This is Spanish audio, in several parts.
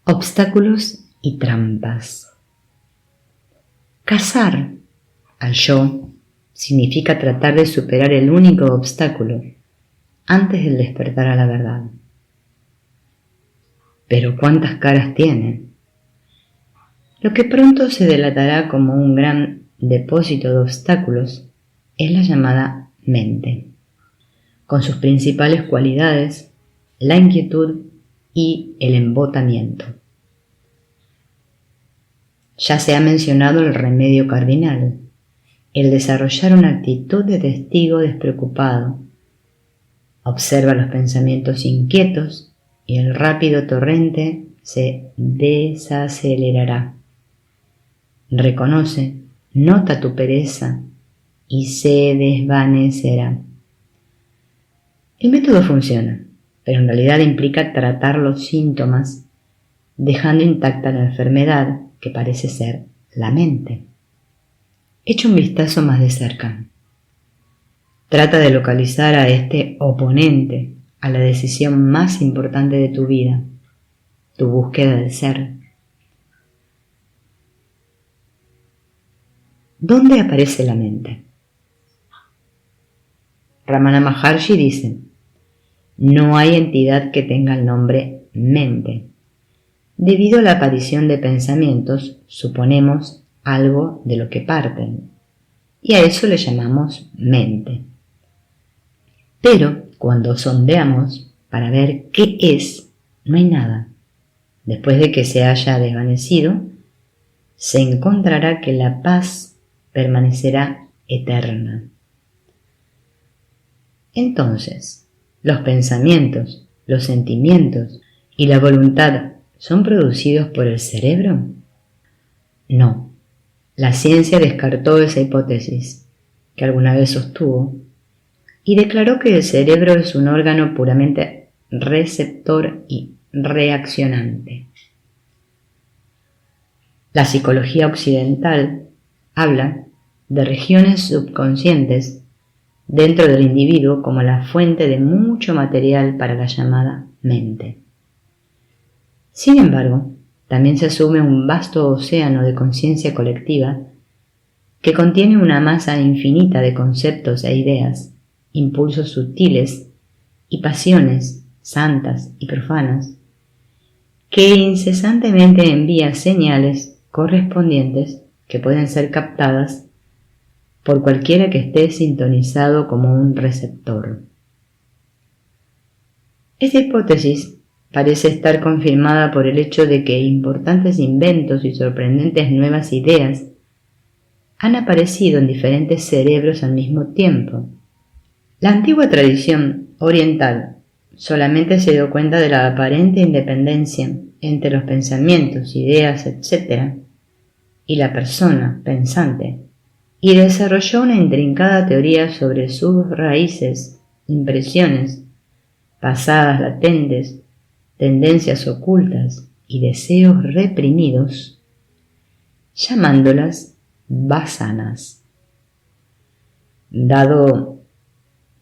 Obstáculos y trampas. Cazar al yo significa tratar de superar el único obstáculo antes del despertar a la verdad. Pero ¿cuántas caras tiene? Lo que pronto se delatará como un gran depósito de obstáculos es la llamada mente, con sus principales cualidades, la inquietud y el embotamiento. Ya se ha mencionado el remedio cardinal, el desarrollar una actitud de testigo despreocupado. Observa los pensamientos inquietos y el rápido torrente se desacelerará. Reconoce, nota tu pereza y se desvanecerá. El método funciona, pero en realidad implica tratar los síntomas, dejando intacta la enfermedad que parece ser la mente. Echa un vistazo más de cerca. Trata de localizar a este oponente a la decisión más importante de tu vida, tu búsqueda del ser. ¿Dónde aparece la mente? Ramana Maharshi dice: no hay entidad que tenga el nombre mente. Debido a la aparición de pensamientos, suponemos algo de lo que parten, y a eso le llamamos mente. Pero cuando sondeamos para ver qué es, no hay nada. Después de que se haya desvanecido, se encontrará que la paz permanecerá eterna. Entonces, los pensamientos, los sentimientos y la voluntad ¿son producidos por el cerebro? No. La ciencia descartó esa hipótesis, que alguna vez sostuvo, y declaró que el cerebro es un órgano puramente receptor y reaccionante. La psicología occidental habla de regiones subconscientes dentro del individuo como la fuente de mucho material para la llamada mente. Sin embargo, también se asume un vasto océano de conciencia colectiva que contiene una masa infinita de conceptos e ideas, impulsos sutiles y pasiones santas y profanas, que incesantemente envía señales correspondientes que pueden ser captadas por cualquiera que esté sintonizado como un receptor. Esta hipótesis parece estar confirmada por el hecho de que importantes inventos y sorprendentes nuevas ideas han aparecido en diferentes cerebros al mismo tiempo. La antigua tradición oriental solamente se dio cuenta de la aparente independencia entre los pensamientos, ideas, etc., y la persona pensante, y desarrolló una intrincada teoría sobre sus raíces, impresiones, pasadas latentes, tendencias ocultas y deseos reprimidos, llamándolas vasanas. Dado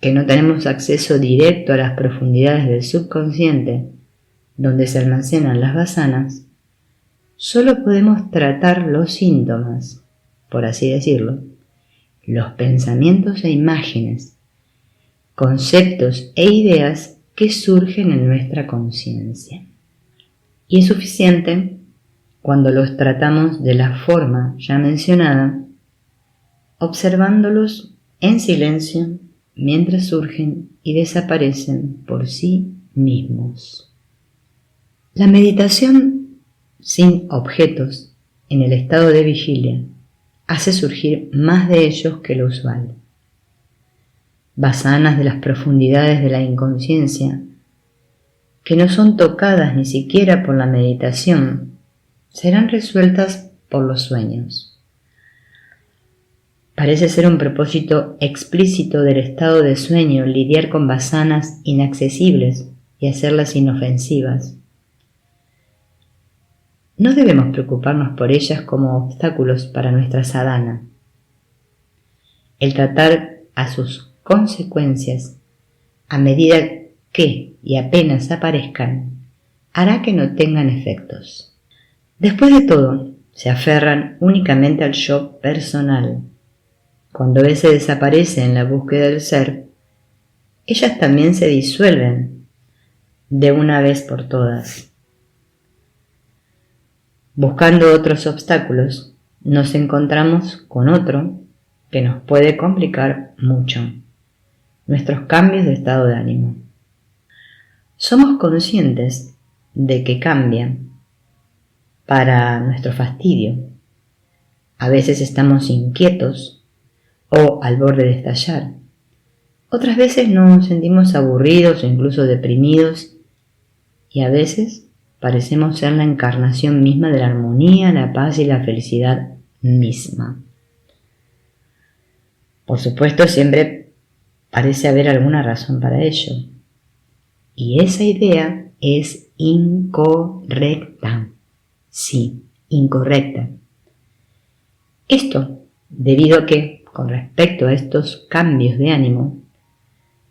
que no tenemos acceso directo a las profundidades del subconsciente donde se almacenan las vasanas, solo podemos tratar los síntomas, por así decirlo, los pensamientos e imágenes, conceptos e ideas que surgen en nuestra conciencia. Y es suficiente cuando los tratamos de la forma ya mencionada, observándolos en silencio mientras surgen y desaparecen por sí mismos. La meditación sin objetos en el estado de vigilia hace surgir más de ellos que lo usual. Vasanas de las profundidades de la inconsciencia, que no son tocadas ni siquiera por la meditación, serán resueltas por los sueños. Parece ser un propósito explícito del estado de sueño lidiar con vasanas inaccesibles y hacerlas inofensivas. No debemos preocuparnos por ellas como obstáculos para nuestra sadhana. El tratar a sus consecuencias a medida que y apenas aparezcan hará que no tengan efectos. Después de todo, se aferran únicamente al yo personal. Cuando ese desaparece en la búsqueda del ser, ellas también se disuelven de una vez por todas. Buscando otros obstáculos, nos encontramos con otro que nos puede complicar mucho: nuestros cambios de estado de ánimo. Somos conscientes de que cambian para nuestro fastidio. A veces estamos inquietos o al borde de estallar. Otras veces nos sentimos aburridos o incluso deprimidos, y a veces parecemos ser la encarnación misma de la armonía, la paz y la felicidad misma. Por supuesto, siempre parece haber alguna razón para ello, y esa idea es incorrecta. Sí, incorrecta. Esto debido a que, con respecto a estos cambios de ánimo,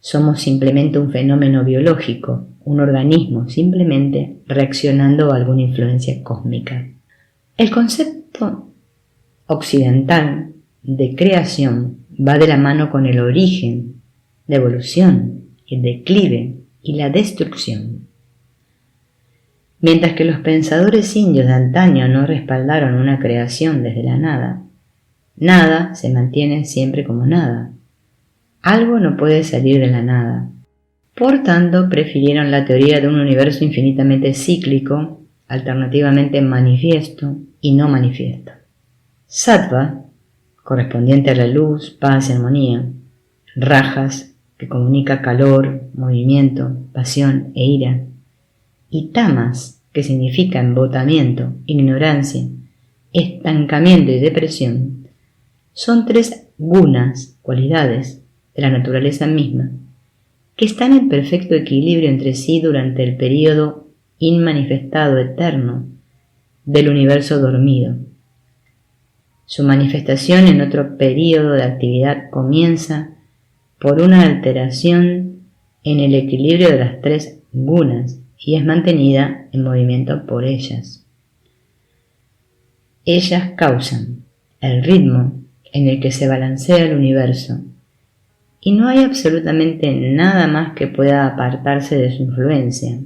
somos simplemente un fenómeno biológico, un organismo simplemente reaccionando a alguna influencia cósmica. El concepto occidental de creación va de la mano con el origen, la evolución, el declive y la destrucción. Mientras que los pensadores indios de antaño no respaldaron una creación desde la nada, nada se mantiene siempre como nada. Algo no puede salir de la nada. Por tanto, prefirieron la teoría de un universo infinitamente cíclico, alternativamente manifiesto y no manifiesto. Sattva, correspondiente a la luz, paz y armonía. Rajas, que comunica calor, movimiento, pasión e ira. Y tamas, que significa embotamiento, ignorancia, estancamiento y depresión, son tres gunas, cualidades de la naturaleza misma, que están en perfecto equilibrio entre sí durante el período inmanifestado eterno del universo dormido. Su manifestación en otro período de actividad comienza por una alteración en el equilibrio de las tres gunas y es mantenida en movimiento por ellas. Ellas causan el ritmo en el que se balancea el universo, y no hay absolutamente nada más que pueda apartarse de su influencia.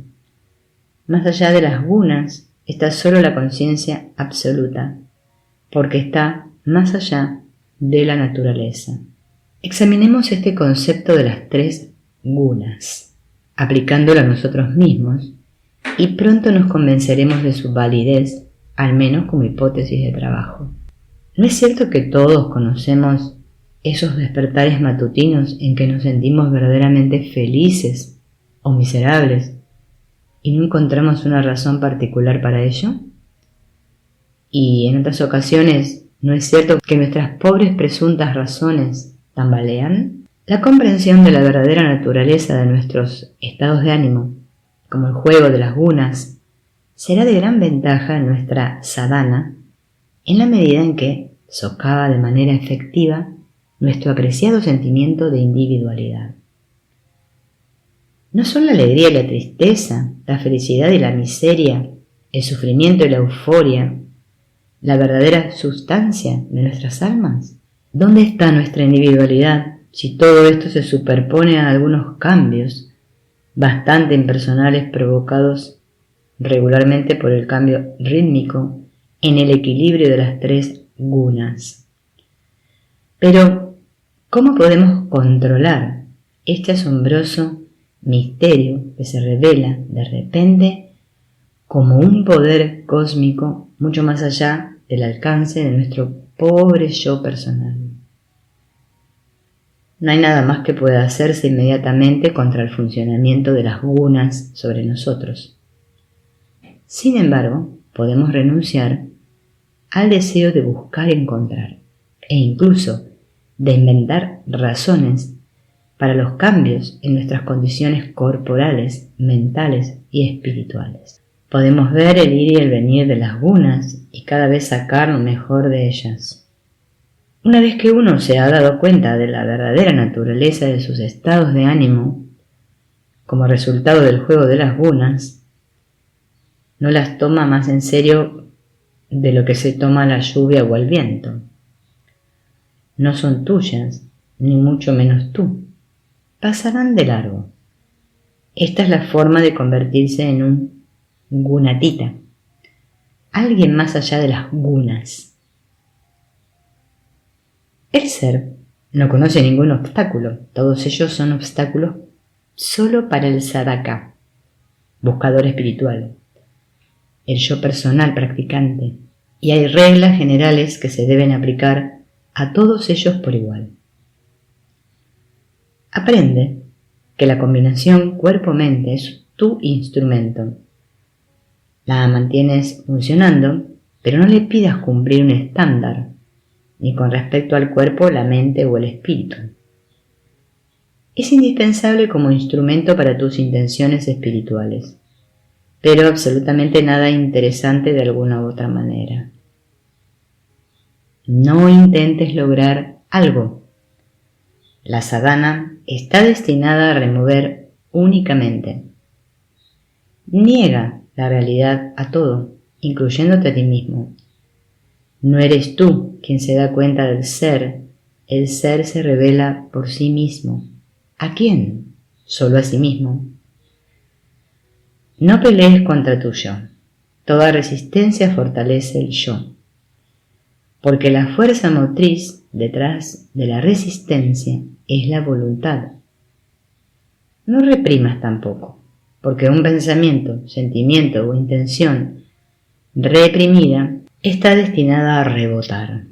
Más allá de las gunas está solo la conciencia absoluta, porque está más allá de la naturaleza. Examinemos este concepto de las tres gunas, aplicándolo a nosotros mismos, y pronto nos convenceremos de su validez, al menos como hipótesis de trabajo. ¿No es cierto que todos conocemos esos despertares matutinos en que nos sentimos verdaderamente felices o miserables y no encontramos una razón particular para ello? Y en otras ocasiones, ¿no es cierto que nuestras pobres presuntas razones tambalean? La comprensión de la verdadera naturaleza de nuestros estados de ánimo, como el juego de las gunas, será de gran ventaja en nuestra sadhana en la medida en que socava de manera efectiva nuestro apreciado sentimiento de individualidad. ¿No son la alegría y la tristeza, la felicidad y la miseria, el sufrimiento y la euforia, la verdadera sustancia de nuestras almas? ¿Dónde está nuestra individualidad si todo esto se superpone a algunos cambios bastante impersonales provocados regularmente por el cambio rítmico en el equilibrio de las tres gunas? Pero, ¿cómo podemos controlar este asombroso misterio que se revela de repente como un poder cósmico mucho más allá del alcance de nuestro pobre yo personal? No hay nada más que pueda hacerse inmediatamente contra el funcionamiento de las gunas sobre nosotros. Sin embargo, podemos renunciar al deseo de buscar encontrar e incluso de inventar razones para los cambios en nuestras condiciones corporales, mentales y espirituales. Podemos ver el ir y el venir de las gunas y cada vez sacar lo mejor de ellas. Una vez que uno se ha dado cuenta de la verdadera naturaleza de sus estados de ánimo, como resultado del juego de las gunas, no las toma más en serio de lo que se toma la lluvia o el viento. No son tuyas, ni mucho menos tú. Pasarán de largo. Esta es la forma de convertirse en un gunatita, alguien más allá de las gunas. El ser no conoce ningún obstáculo, todos ellos son obstáculos solo para el sadhaka, buscador espiritual, el yo personal practicante, y hay reglas generales que se deben aplicar a todos ellos por igual. Aprende que la combinación cuerpo-mente es tu instrumento. La mantienes funcionando, pero no le pidas cumplir un estándar, ni con respecto al cuerpo, la mente o el espíritu. Es indispensable como instrumento para tus intenciones espirituales, pero absolutamente nada interesante de alguna u otra manera. No intentes lograr algo. La sadhana está destinada a remover únicamente. Niega la realidad a todo, incluyéndote a ti mismo. No eres tú quien se da cuenta del ser, el ser se revela por sí mismo. ¿A quién? Solo a sí mismo. No pelees contra tu yo. Toda resistencia fortalece el yo, porque la fuerza motriz detrás de la resistencia es la voluntad. No reprimas tampoco, porque un pensamiento, sentimiento o intención reprimida está destinada a rebotar.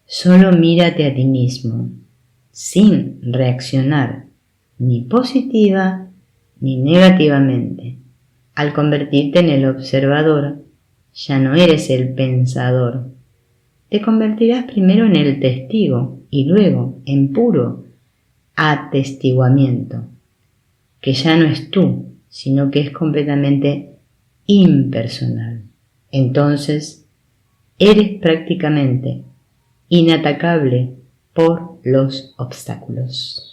Solo mírate a ti mismo, sin reaccionar ni positiva ni negativamente. Al convertirte en el observador, ya no eres el pensador. Te convertirás primero en el testigo y luego en puro atestiguamiento, que ya no es tú, sino que es completamente impersonal. Entonces, eres prácticamente inatacable por los obstáculos.